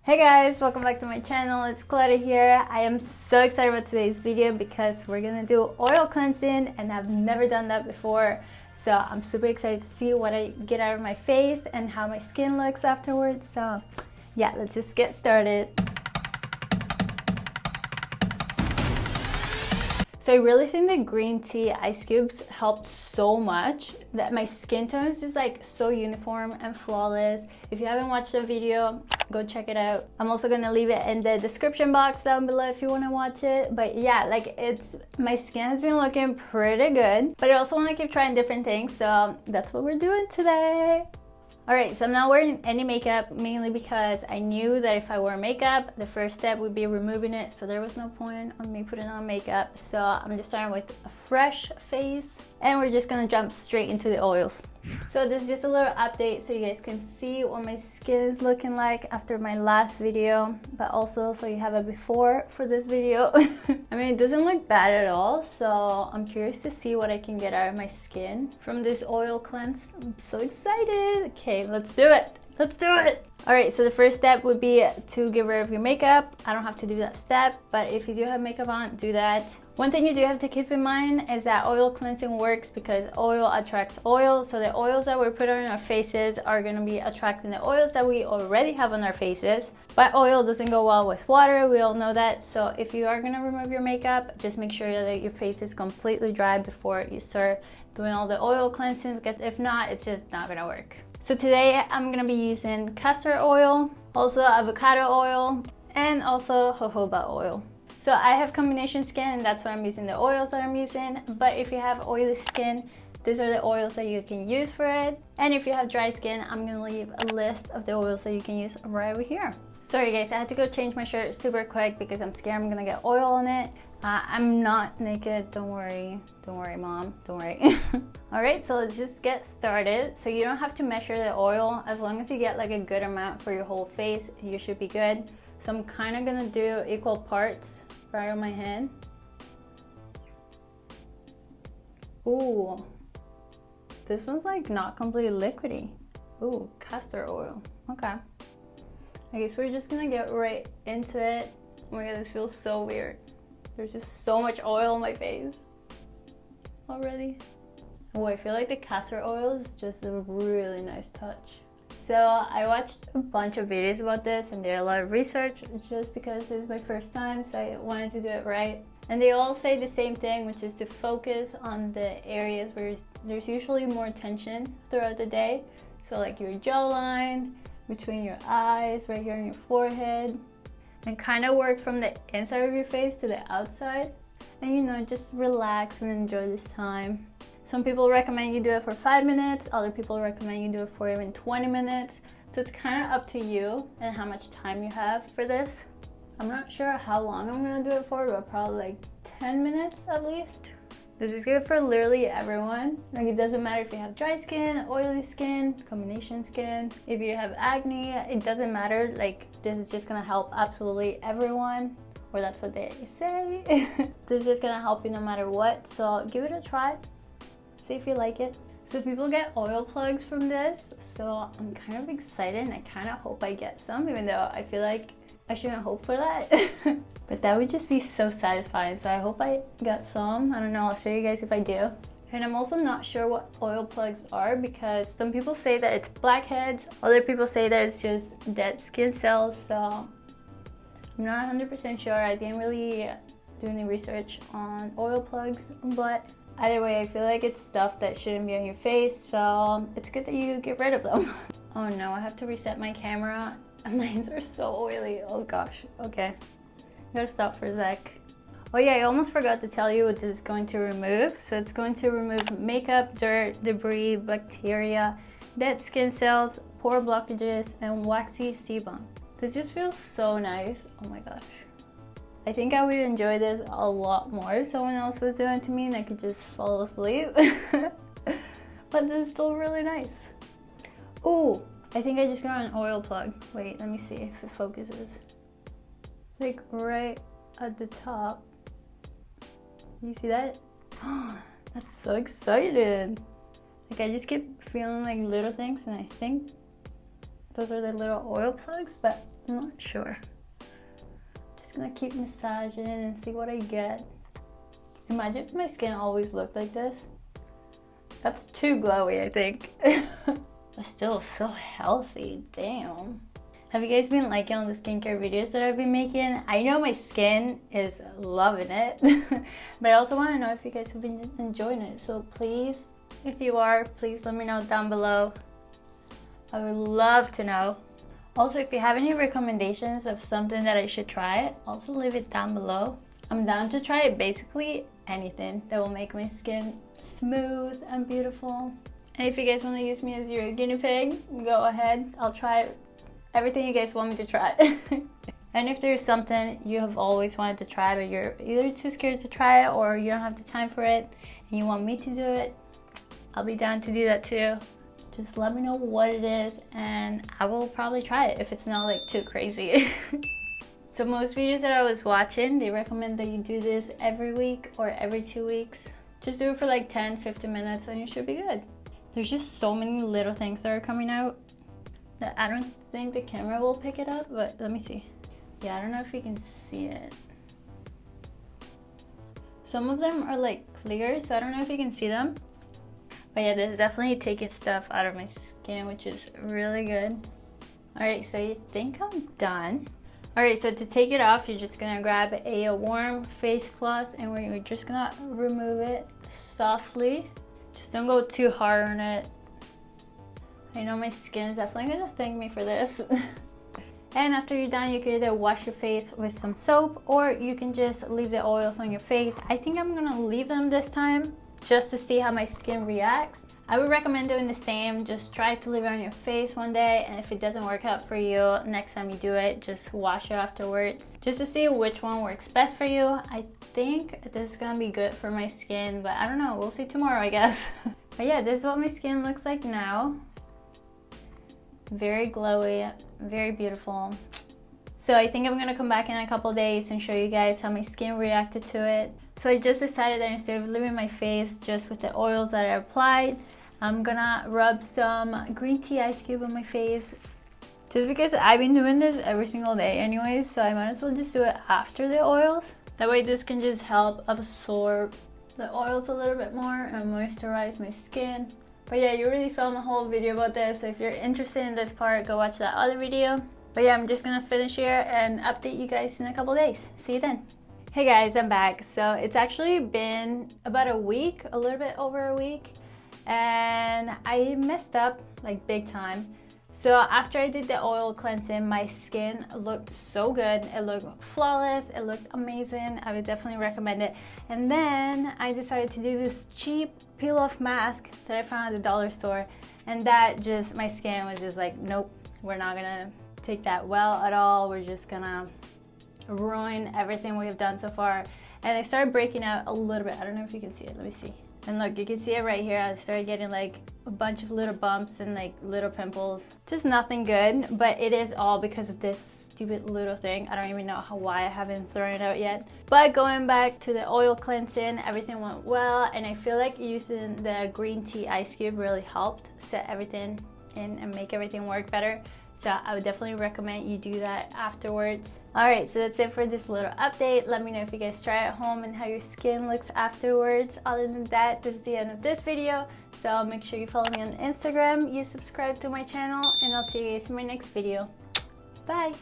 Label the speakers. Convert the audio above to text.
Speaker 1: Hey guys, welcome back to my channel. It's Claudia here. I am so excited about today's video because we're gonna do oil cleansing and I've never done that before. So I'm super excited to see what I get out of my face and how my skin looks afterwards. So yeah, let's just get started. So I really think the green tea ice cubes helped so much that my skin tone is just like so uniform and flawless. If you haven't watched the video, go check it out. I'm also gonna leave it in the description box down below if you want to watch it. But yeah, like my skin has been looking pretty good, but I also want to keep trying different things, so that's what we're doing today. Alright, so I'm not wearing any makeup, mainly because I knew that if I wore makeup, the first step would be removing it, so there was no point on me putting on makeup. So I'm just starting with a fresh face, and we're just gonna jump straight into the oils. So this is just a little update so you guys can see what my skin is looking like after my last video, but also so you have a before for this video. I mean, it doesn't look bad at all, so I'm curious to see what I can get out of my skin from this oil cleanse. I'm so excited. Okay, let's do it. Let's do it. Alright, so the first step would be to get rid of your makeup. I don't have to do that step, but if you do have makeup on, do that. One thing you do have to keep in mind is that oil cleansing works because oil attracts oil. So the oils that we're putting on our faces are going to be attracting the oils that we already have on our faces. But oil doesn't go well with water, we all know that. So if you are going to remove your makeup, just make sure that your face is completely dry before you start doing all the oil cleansing, because if not, it's just not going to work. So today I'm going to be using castor oil, also avocado oil, and also jojoba oil. So I have combination skin and that's why I'm using the oils that I'm using. But if you have oily skin, these are the oils that you can use for it. And if you have dry skin, I'm gonna leave a list of the oils that you can use right over here. Sorry guys, I had to go change my shirt super quick because I'm scared I'm gonna get oil on it. I'm not naked, don't worry. Don't worry, mom, don't worry. Alright, so let's just get started. So you don't have to measure the oil. As long as you get like a good amount for your whole face, you should be good. So I'm kind of gonna do equal parts right on my hand. Ooh, this one's like not completely liquidy. Ooh, castor oil. Okay. I guess we're just gonna get right into it. Oh my god, this feels so weird. There's just so much oil on my face already. Oh, I feel like the castor oil is just a really nice touch. So I watched a bunch of videos about this and did a lot of research just because it was my first time, so I wanted to do it right. And they all say the same thing, which is to focus on the areas where there's usually more tension throughout the day. So like your jawline, between your eyes, right here on your forehead, and kind of work from the inside of your face to the outside. And you know, just relax and enjoy this time. Some people recommend you do it for 5 minutes, other people recommend you do it for even 20 minutes. So it's kind of up to you and how much time you have for this. I'm not sure how long I'm gonna do it for, but probably like 10 minutes at least. This is good for literally everyone. Like, it doesn't matter if you have dry skin, oily skin, combination skin. If you have acne, it doesn't matter. Like, this is just gonna help absolutely everyone, or that's what they say. This is just gonna help you no matter what. So give it a try. See if you like it. So people get oil plugs from this, so I'm kind of excited and I kind of hope I get some, even though I feel like I shouldn't hope for that. But that would just be so satisfying, so I hope I got some. I don't know, I'll show you guys if I do. And I'm also not sure what oil plugs are because some people say that it's blackheads, other people say that it's just dead skin cells, so I'm not 100% sure. I didn't really do any research on oil plugs, but either way, I feel like it's stuff that shouldn't be on your face, so it's good that you get rid of them. Oh no, I have to reset my camera. My hands are so oily. Oh gosh, okay. Gotta stop for a sec. Oh yeah, I almost forgot to tell you what this is going to remove. So it's going to remove makeup, dirt, debris, bacteria, dead skin cells, pore blockages, and waxy sebum. This just feels so nice. Oh my gosh. I think I would enjoy this a lot more if someone else was doing it to me and I could just fall asleep. But this is still really nice. Ooh, I think I just got an oil plug. Wait, let me see if it focuses. It's like right at the top. You see that? Oh, that's so excited. Like, I just keep feeling like little things and I think those are the little oil plugs, but I'm not sure. Just gonna keep massaging and see what I get. Imagine if my skin always looked like this. That's too glowy, I think. But still so healthy, damn. Have you guys been liking all the skincare videos that I've been making? I know my skin is loving it, but I also want to know if you guys have been enjoying it. So please, if you are, please let me know down below. I would love to know. Also, if you have any recommendations of something that I should try, also leave it down below. I'm down to try basically anything that will make my skin smooth and beautiful. And if you guys want to use me as your guinea pig, go ahead. I'll try everything you guys want me to try. And if there's something you have always wanted to try but you're either too scared to try it or you don't have the time for it and you want me to do it, I'll be down to do that too. Just let me know what it is and I will probably try it if it's not like too crazy. So most videos that I was watching, they recommend that you do this every week or every 2 weeks. Just do it for like 10-15 minutes and you should be good. There's just so many little things that are coming out that I don't think the camera will pick it up, but let me see. Yeah, I don't know if you can see it. Some of them are like clear, so I don't know if you can see them. But yeah, this is definitely taking stuff out of my skin, which is really good. Alright, so you think I'm done. Alright, so to take it off, you're just gonna grab a warm face cloth and we're just gonna remove it softly. Just don't go too hard on it. I know my skin is definitely gonna thank me for this. And after you're done, you can either wash your face with some soap or you can just leave the oils on your face. I think I'm gonna leave them this time just to see how my skin reacts. I would recommend doing the same. Just try to leave it on your face one day, and if it doesn't work out for you, next time you do it, just wash it afterwards just to see which one works best for you. I think this is gonna be good for my skin, but I don't know, we'll see tomorrow, I guess. But yeah, this is what my skin looks like now. Very glowy, very beautiful. So I think I'm gonna come back in a couple days and show you guys how my skin reacted to it. So I just decided that instead of leaving my face just with the oils that I applied, I'm gonna rub some green tea ice cube on my face. Just because I've been doing this every single day anyways, so I might as well just do it after the oils. That way this can just help absorb the oils a little bit more and moisturize my skin. But yeah, you really filmed a whole video about this, so if you're interested in this part, go watch that other video. But yeah, I'm just gonna finish here and update you guys in a couple days. See you then. Hey guys, I'm back. So it's actually been about a week, a little bit over a week, and I messed up like big time. So after I did the oil cleansing, my skin looked so good. It looked flawless, it looked amazing. I would definitely recommend it. And then I decided to do this cheap peel-off mask that I found at the dollar store, and that just, my skin was just like, nope, we're not gonna take that well at all. We're just gonna ruin everything we've done so far. And I started breaking out a little bit. I don't know if you can see it, let me see. And look, you can see it right here. I started getting like a bunch of little bumps and like little pimples. Just nothing good, but it is all because of this stupid little thing. I don't even know why I haven't thrown it out yet. But going back to the oil cleansing, everything went well, and I feel like using the green tea ice cube really helped set everything in and make everything work better. So I would definitely recommend you do that afterwards. Alright, so that's it for this little update. Let me know if you guys try it at home and how your skin looks afterwards. Other than that, this is the end of this video. So make sure you follow me on Instagram, you subscribe to my channel, and I'll see you guys in my next video. Bye!